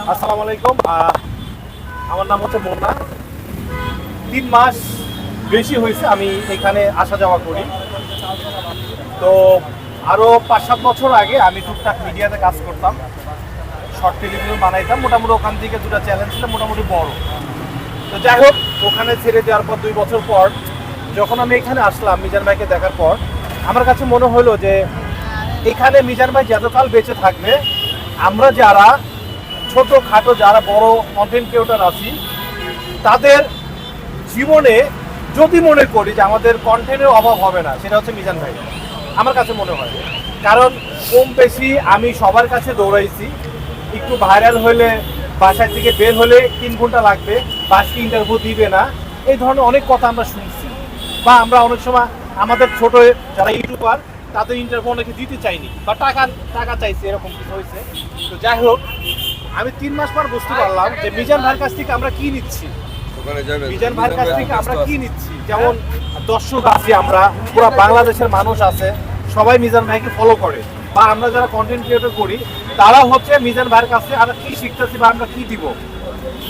আসসালামু আলাইকুম। আমার নাম হচ্ছে মোনা। 3 মাস বেশি হয়েছে আমি এখানে আসা যাওয়া করি। তো আরও 5-7 বছর আগে আমি টুকটাক মিডিয়াতে কাজ করতাম, শর্ট টেলিভিশন বানাইতাম। মোটামুটি ওখান থেকে 2টা চ্যালেঞ্জ ছিল মোটামুটি বড়। তো যাই হোক, ওখানে ছেড়ে দেওয়ার পর 2 বছর পর যখন আমি এখানে আসলাম মিজান ভাইকে দেখার পর আমার কাছে মনে হলো যে এখানে মিজান ভাই যতকাল বেঁচে থাকবে, আমরা যারা ছোটোখাটো যারা বড় কন্টেন্ট ক্রিয়েটর আছি তাদের জীবনে যদি মনে করি যে আমাদের কন্টেন্টের অভাব হবে না, সেটা হচ্ছে মিজান ভাই। আমার কাছে মনে হয়, কারণ কম বেশি আমি সবার কাছে দৌড়াইছি। একটু ভাইরাল হলে বাসায় থেকে বের হলে 3 ঘন্টা লাগবে, বাসকে ইন্টারভিউ দিবে না, এই ধরনের অনেক কথা আমরা শুনছি। বা আমরা অনেক সময় আমাদের ছোট যারা ইউটিউবার তাদের ইন্টারভিউ অনেকে দিতে চাইনি বা টাকা চাইছে, এরকম কিছু হয়েছে। তো যাই হোক, আমি 3 মাস পর বুঝতে পারলাম যে মিজান ভাইয়ের কাছ থেকে আমরা কি নিচ্ছি। মিজান ভাইয়ের কাছ থেকে আমরা কি নিচ্ছি, যেমন দর্শক আছি, আমরা পুরো বাংলাদেশের মানুষ আছে, সবাই মিজান ভাইকে ফলো করে। বা আমরা যারা কন্টেন্ট ক্রিয়েটর করি তারা হচ্ছে মিজান ভাইয়ের কাছ থেকে আমরা কি শিখতেছি বা আমরা কি দিব।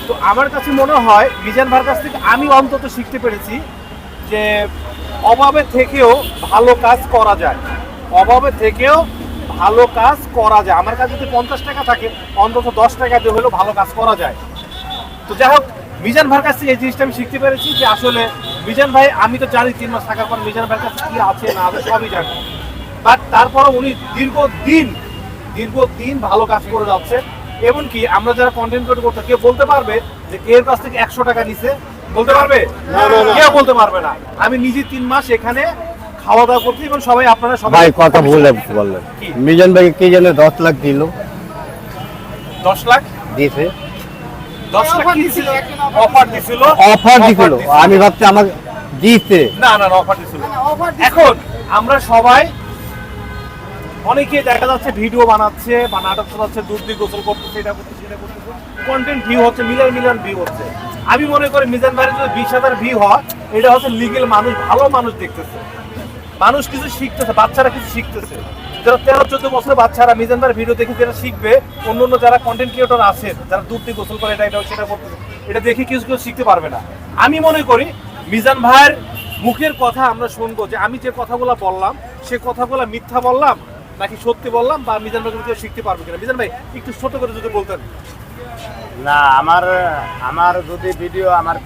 তো আমার কাছে মনে হয় মিজান ভাইয়ের কাছ থেকে আমি অন্তত শিখতে পেরেছি যে অভাবে থেকেও ভালো কাজ করা যায়। অভাবে থেকেও ভালো কাজ করা যায়। আমার কাছে যদি 50 টাকা থাকে, অন্তত 10 টাকা দিয়ে হলেও ভালো কাজ করা যায়। তো যাই হোক, মিজান ভাইয়ের কাছ থেকে এই জিনিসটা আমি শিখতে পেরেছি যে আসলে মিজান ভাই, আমি তো জানি 3 মাস থাকার পর মিজান ভাইয়ের কাছে কি আছে না আছে সবই জানি, বাট তারপরে উনি দীর্ঘদিন ভালো কাজ করে যাচ্ছে। এমনকি আমরা যারা কন্টেন্ট ক্রিয়েটর করতে, কেউ বলতে পারবে যে এর কাছ থেকে 100 টাকা নিছে? বলতে পারবে? কেউ বলতে পারবে না। আমি নিজে 3 মাস এখানে খাওয়া দাওয়া করছি এবং সবাই আপনারা সবাই কথা বললেন মিজান ভাই কে জানে 10 লাখ দিল, 10 লাখ দিয়েছে। 10 লাখ কি ছিল? অফার দিছিল। আমি ভাবছি আমাকে দিয়েছে। না, অফার দিছিল। এখন আমরা সবাই অনেকে দেখা যাচ্ছে ভিডিও বানাচ্ছে বা নাটক শোনাচ্ছে, দুধ দিয়ে গোসল করতেছে, এটা করতেছে, সেটা করতেছে, কন্টেন্ট ভিউ হচ্ছে, মিলিয়ন ভিউ হচ্ছে। আমি মনে করি মিজান ভাইয়ের যদি 20,000 ভিউ হয়, এটা হচ্ছে লিগেল মানুষ, ভালো মানুষ দেখতেছে, মানুষ কিছু শিখতেছে, বাচ্চারা কিছু শিখতেছে। যারা 13-14 বছরের বাচ্চারা মিজান ভাইয়ের ভিডিও দেখে যেটা শিখবে, অন্য যারা কন্টেন্ট ক্রিয়েটর আছে যারা দুধ দিয়ে গোসল করে এটা সেটা করতেছে, এটা দেখে কিছু শিখতে পারবে না। আমি মনে করি মিজান ভাইয়ের মুখের কথা আমরা শুনবো যে আমি যে কথাগুলো বললাম সে কথাগুলো মিথ্যা বললাম নাকি সত্যি বললাম, বা মিজান ভাই কেউ শিখতে পারবে কিনা। মিজান ভাই একটু ছোট করে যদি বলতেন। না, আমার যদি ভিডিও আমার